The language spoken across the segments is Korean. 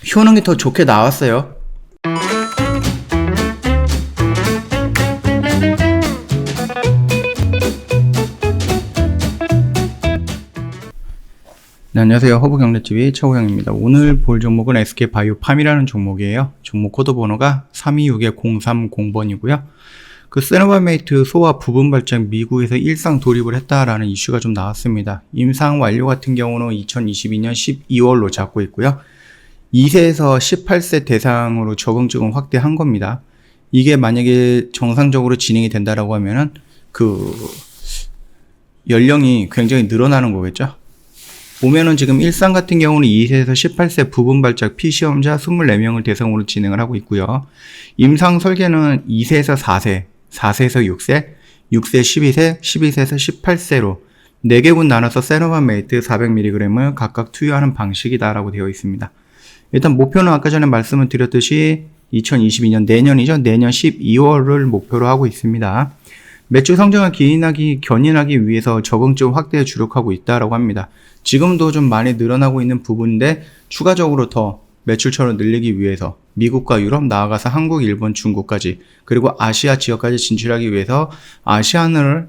효능이 더 좋게 나왔어요. 네, 안녕하세요. 허브경제TV 최호영입니다. 오늘 볼 종목은 SK바이오팜이라는 종목이에요. 종목 코드 번호가 326-030번이고요. 그 세노바메이트 소화 부분 발작 미국에서 일상 돌입을 했다라는 이슈가 좀 나왔습니다. 임상 완료 같은 경우는 2022년 12월로 잡고 있고요. 2세에서 18세 대상으로 적응증을 확대한 겁니다. 이게 만약에 정상적으로 진행이 된다라고 하면은 그 연령이 굉장히 늘어나는 거겠죠. 보면은 지금 일상 같은 경우는 2세에서 18세 부분 발작 피시험자 24명을 대상으로 진행을 하고 있고요. 임상 설계는 2세에서 4세, 4세에서 6세, 6세 12세, 12세에서 18세로 4개군 나눠서 세노바메이트 400mg을 각각 투여하는 방식이다라고 되어 있습니다. 일단 목표는 아까 전에 말씀을 드렸듯이 2022년 내년이죠. 내년 12월을 목표로 하고 있습니다. 매출 성장을 견인하기 위해서 적응증 확대에 주력하고 있다라고 합니다. 지금도 좀 많이 늘어나고 있는 부분인데 추가적으로 더 매출처를 늘리기 위해서 미국과 유럽 나아가서 한국, 일본, 중국까지 그리고 아시아 지역까지 진출하기 위해서 아시아인을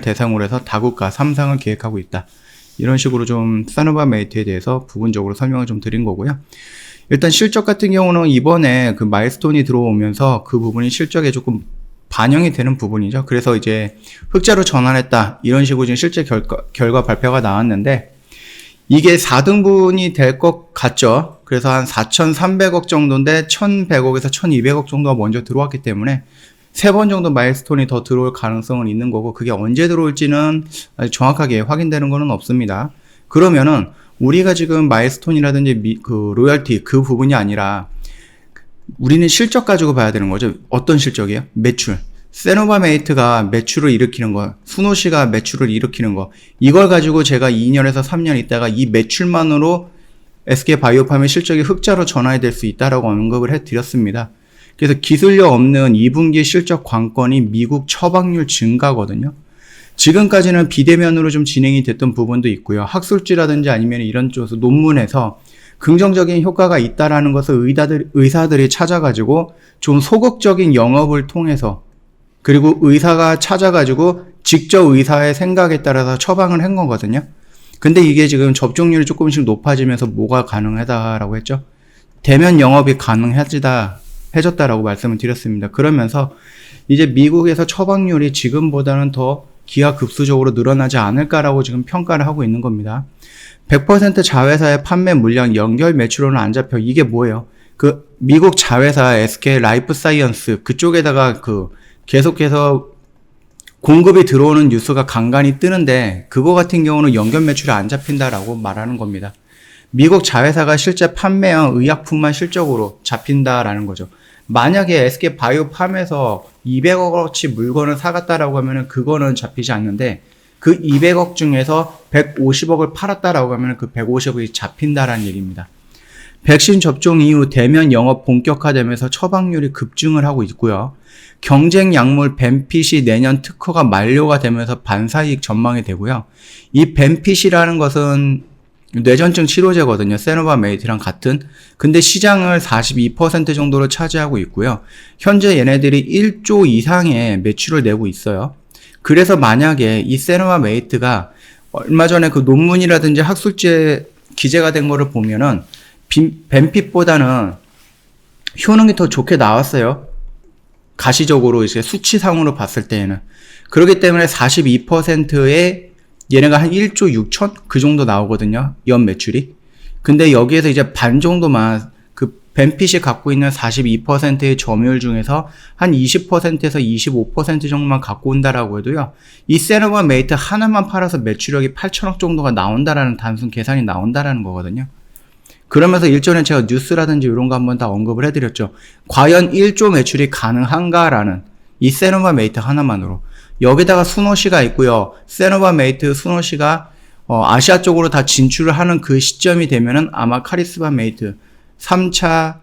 대상으로 해서 다국가 3상을 계획하고 있다. 이런 식으로 좀 세노바메이트에 대해서 부분적으로 설명을 좀 드린 거고요. 일단 실적 같은 경우는 이번에 그 마일스톤이 들어오면서 그 부분이 실적에 조금 반영이 되는 부분이죠. 그래서 이제 흑자로 전환했다. 이런 식으로 지금 실제 결과 발표가 나왔는데 이게 4등분이 될 것 같죠. 그래서 한 4,300억 정도인데 1,100억에서 1,200억 정도가 먼저 들어왔기 때문에 3번 정도 마일스톤이 더 들어올 가능성은 있는 거고 그게 언제 들어올지는 아직 정확하게 확인되는 거는 없습니다. 그러면은 우리가 지금 마일스톤이라든지 그 로열티 그 부분이 아니라 우리는 실적 가지고 봐야 되는 거죠. 어떤 실적이에요? 매출. 세노바메이트가 매출을 일으키는 거, 수노시가 매출을 일으키는 거, 이걸 가지고 제가 2년에서 3년 있다가 이 매출만으로 SK바이오팜의 실적이 흑자로 전환이 될 수 있다라고 언급을 해드렸습니다. 그래서 기술력 없는 2분기 실적 관건이 미국 처방률 증가거든요. 지금까지는 비대면으로 좀 진행이 됐던 부분도 있고요. 학술지라든지 아니면 이런 쪽에서 논문에서 긍정적인 효과가 있다라는 것을 의사들이 찾아가지고 좀 소극적인 영업을 통해서 그리고 의사가 찾아가지고 직접 의사의 생각에 따라서 처방을 한 거거든요. 근데 이게 지금 접종률이 조금씩 높아지면서 뭐가 가능하다라고 했죠? 대면 영업이 해졌다라고 말씀을 드렸습니다. 그러면서 이제 미국에서 처방률이 지금보다는 더 기하급수적으로 늘어나지 않을까라고 지금 평가를 하고 있는 겁니다. 100% 자회사의 판매 물량 연결 매출로는 안 잡혀. 이게 뭐예요? 그 미국 자회사 SK 라이프 사이언스 그쪽에다가 그 계속해서 공급이 들어오는 뉴스가 간간히 뜨는데 그거 같은 경우는 연결 매출이 안 잡힌다라고 말하는 겁니다. 미국 자회사가 실제 판매한 의약품만 실적으로 잡힌다라는 거죠. 만약에 SK 바이오팜에서 200억어치 물건을 사갔다라고 하면은 그거는 잡히지 않는데 그 200억 중에서 150억을 팔았다라고 하면 그 150억이 잡힌다라는 얘기입니다. 백신 접종 이후 대면 영업 본격화되면서 처방률이 급증을 하고 있고요. 경쟁 약물 벤핏이 내년 특허가 만료가 되면서 반사이익 전망이 되고요. 이 벤핏이라는 것은 뇌전증 치료제거든요. 세노바메이트랑 같은. 근데 시장을 42% 정도로 차지하고 있고요. 현재 얘네들이 1조 이상의 매출을 내고 있어요. 그래서 만약에 이 세노바메이트가 얼마 전에 그 논문이라든지 학술지에 기재가 된 거를 보면은 벤핏보다는 효능이 더 좋게 나왔어요. 가시적으로 이제 수치상으로 봤을 때에는. 그렇기 때문에 42%의 얘네가 한 1조 6천? 그 정도 나오거든요. 연 매출이. 근데 여기에서 이제 반 정도만 그 벤핏이 갖고 있는 42%의 점유율 중에서 한 20%에서 25% 정도만 갖고 온다라고 해도요. 이 세노바메이트 하나만 팔아서 매출력이 8천억 정도가 나온다라는 단순 계산이 나온다라는 거거든요. 그러면서 일전에 제가 뉴스라든지 이런 거 한번 다 언급을 해드렸죠. 과연 1조 매출이 가능한가라는 이 세노바메이트 하나만으로. 여기다가 수노시가 있고요. 세노바메이트, 수노시가 아시아 쪽으로 다 진출을 하는 그 시점이 되면은 아마 카리스바메이트 3차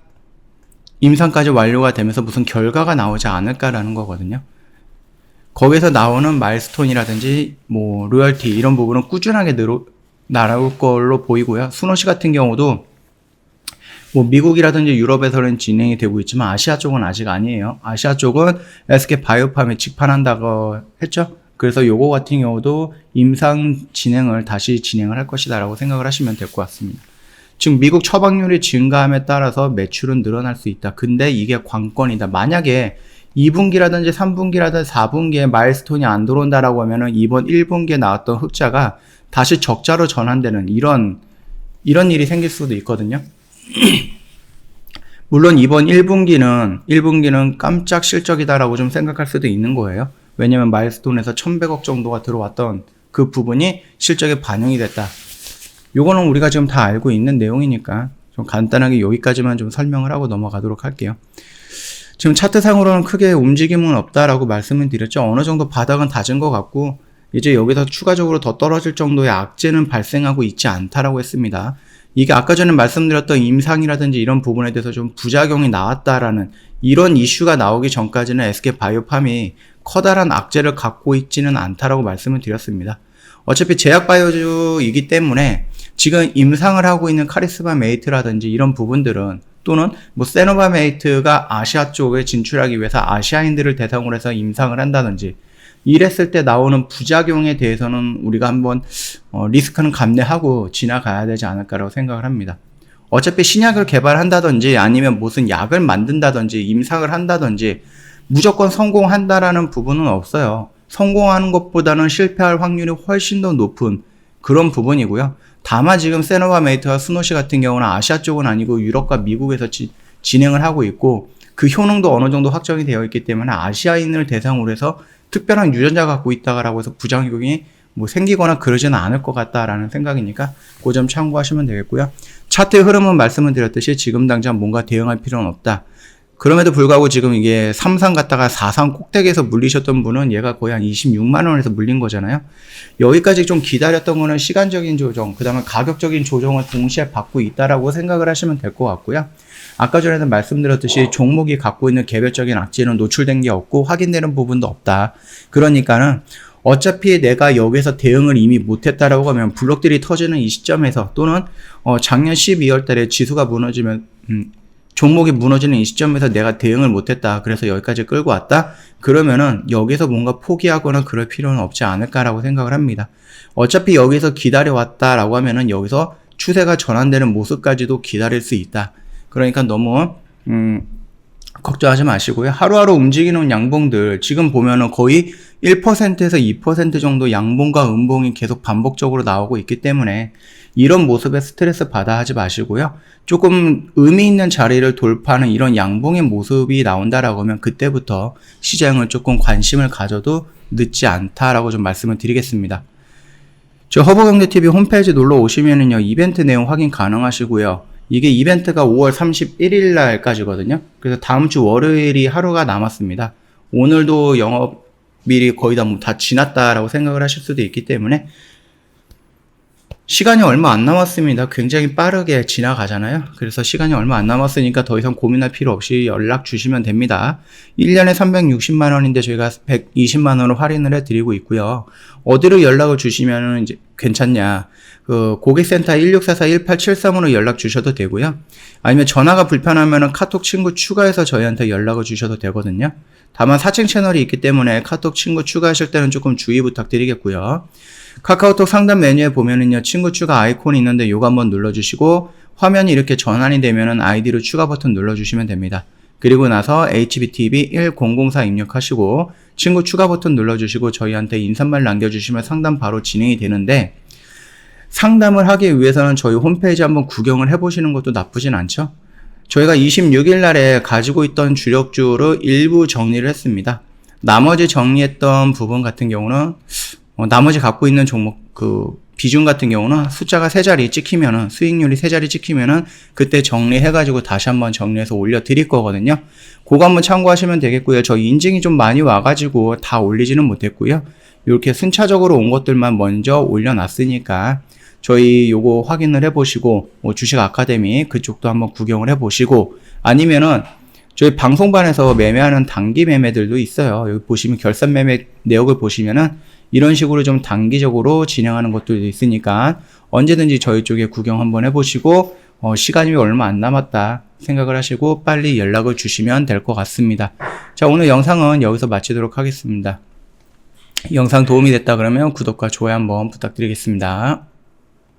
임상까지 완료가 되면서 무슨 결과가 나오지 않을까라는 거거든요. 거기서 나오는 마일스톤이라든지 뭐 로열티 이런 부분은 꾸준하게 날아올 걸로 보이고요. 수노시 같은 경우도 뭐 미국이라든지 유럽에서는 진행이 되고 있지만 아시아 쪽은 아직 아니에요. 아시아 쪽은 SK 바이오팜에 직판한다고 했죠. 그래서 요거 같은 경우도 임상 진행을 다시 진행을 할 것이다라고 생각을 하시면 될 것 같습니다. 지금 미국 처방률이 증가함에 따라서 매출은 늘어날 수 있다. 근데 이게 관건이다. 만약에 2분기라든지 3분기라든지 4분기에 마일스톤이 안 들어온다라고 하면은 이번 1분기에 나왔던 흑자가 다시 적자로 전환되는 이런 일이 생길 수도 있거든요. 물론 이번 1분기는 깜짝 실적이다라고 좀 생각할 수도 있는 거예요. 왜냐면 마일스톤에서 1100억 정도가 들어왔던 그 부분이 실적에 반영이 됐다. 요거는 우리가 지금 다 알고 있는 내용이니까 좀 간단하게 여기까지만 좀 설명을 하고 넘어가도록 할게요. 지금 차트상으로는 크게 움직임은 없다라고 말씀을 드렸죠. 어느 정도 바닥은 다진 것 같고 이제 여기서 추가적으로 더 떨어질 정도의 악재는 발생하고 있지 않다라고 했습니다. 이게 아까 전에 말씀드렸던 임상이라든지 이런 부분에 대해서 좀 부작용이 나왔다라는 이런 이슈가 나오기 전까지는 SK 바이오팜이 커다란 악재를 갖고 있지는 않다라고 말씀을 드렸습니다. 어차피 제약 바이오주이기 때문에 지금 임상을 하고 있는 카리스마 메이트라든지 이런 부분들은 또는 뭐 세노바메이트가 아시아 쪽에 진출하기 위해서 아시아인들을 대상으로 해서 임상을 한다든지 이랬을 때 나오는 부작용에 대해서는 우리가 한번 리스크는 감내하고 지나가야 되지 않을까라고 생각을 합니다. 어차피 신약을 개발한다든지 아니면 무슨 약을 만든다든지 임상을 한다든지 무조건 성공한다라는 부분은 없어요. 성공하는 것보다는 실패할 확률이 훨씬 더 높은 그런 부분이고요. 다만 지금 세노바메이트와 스노시 같은 경우는 아시아 쪽은 아니고 유럽과 미국에서 진행을 하고 있고 그 효능도 어느 정도 확정이 되어 있기 때문에 아시아인을 대상으로 해서 특별한 유전자가 갖고 있다라고 해서 부작용이 뭐 생기거나 그러지는 않을 것 같다라는 생각이니까 그 점 참고하시면 되겠고요. 차트의 흐름은 말씀을 드렸듯이 지금 당장 뭔가 대응할 필요는 없다. 그럼에도 불구하고 지금 이게 3상 갔다가 4상 꼭대기에서 물리셨던 분은 얘가 거의 한 26만 원에서 물린 거잖아요. 여기까지 좀 기다렸던 거는 시간적인 조정, 그 다음에 가격적인 조정을 동시에 받고 있다라고 생각을 하시면 될 것 같고요. 아까 전에도 말씀드렸듯이 종목이 갖고 있는 개별적인 악재는 노출된 게 없고 확인되는 부분도 없다. 그러니까는 어차피 내가 여기서 대응을 이미 못했다라고 하면 블록들이 터지는 이 시점에서 또는 작년 12월 달에 지수가 무너지면 종목이 무너지는 이 시점에서 내가 대응을 못했다. 그래서 여기까지 끌고 왔다. 그러면은 여기서 뭔가 포기하거나 그럴 필요는 없지 않을까라고 생각을 합니다. 어차피 여기서 기다려왔다라고 하면은 여기서 추세가 전환되는 모습까지도 기다릴 수 있다. 그러니까 너무 걱정하지 마시고요. 하루하루 움직이는 양봉들 지금 보면은 거의 1%에서 2% 정도 양봉과 음봉이 계속 반복적으로 나오고 있기 때문에 이런 모습에 스트레스 받아 하지 마시고요. 조금 의미 있는 자리를 돌파하는 이런 양봉의 모습이 나온다라고 하면 그때부터 시장을 조금 관심을 가져도 늦지 않다라고 좀 말씀을 드리겠습니다. 저 허브경제TV 홈페이지 놀러 오시면은요, 이벤트 내용 확인 가능하시고요. 이게 이벤트가 5월 31일 날까지거든요. 그래서 다음 주 월요일이 하루가 남았습니다. 오늘도 영업일이 거의 다 지났다라고 생각을 하실 수도 있기 때문에 시간이 얼마 안 남았습니다. 굉장히 빠르게 지나가잖아요. 그래서 시간이 얼마 안 남았으니까 더 이상 고민할 필요 없이 연락 주시면 됩니다. 1년에 360만 원인데 저희가 120만 원을 할인을 해드리고 있고요. 어디로 연락을 주시면 이제 괜찮냐. 고객센터 1644-1873으로 연락 주셔도 되고요. 아니면 전화가 불편하면 카톡 친구 추가해서 저희한테 연락을 주셔도 되거든요. 다만 사칭 채널이 있기 때문에 카톡 친구 추가하실 때는 조금 주의 부탁드리겠고요. 카카오톡 상단 메뉴에 보면은요, 친구 추가 아이콘이 있는데 요거 한번 눌러주시고 화면이 이렇게 전환이 되면은 아이디로 추가 버튼 눌러주시면 됩니다. 그리고 나서 HBTV1004 입력하시고 친구 추가 버튼 눌러주시고 저희한테 인사말 남겨주시면 상담 바로 진행이 되는데 상담을 하기 위해서는 저희 홈페이지 한번 구경을 해보시는 것도 나쁘진 않죠. 저희가 26일 날에 가지고 있던 주력주를 일부 정리를 했습니다. 나머지 정리했던 부분 같은 경우는 나머지 갖고 있는 종목 비중 같은 경우는 숫자가 3자리 찍히면은 수익률이 3자리 찍히면은 그때 정리해가지고 다시 한번 정리해서 올려드릴 거거든요. 그거 한번 참고하시면 되겠고요. 저희 인증이 좀 많이 와가지고 다 올리지는 못했고요. 이렇게 순차적으로 온 것들만 먼저 올려놨으니까 저희 요거 확인을 해보시고 주식 아카데미 그쪽도 한번 구경을 해보시고 아니면은 저희 방송반에서 매매하는 단기 매매들도 있어요. 여기 보시면 결산 매매 내역을 보시면은 이런 식으로 좀 단기적으로 진행하는 것들도 있으니까 언제든지 저희 쪽에 구경 한번 해보시고 시간이 얼마 안 남았다 생각을 하시고 빨리 연락을 주시면 될 것 같습니다. 자, 오늘 영상은 여기서 마치도록 하겠습니다. 영상 도움이 됐다 그러면 구독과 좋아요 한번 부탁드리겠습니다.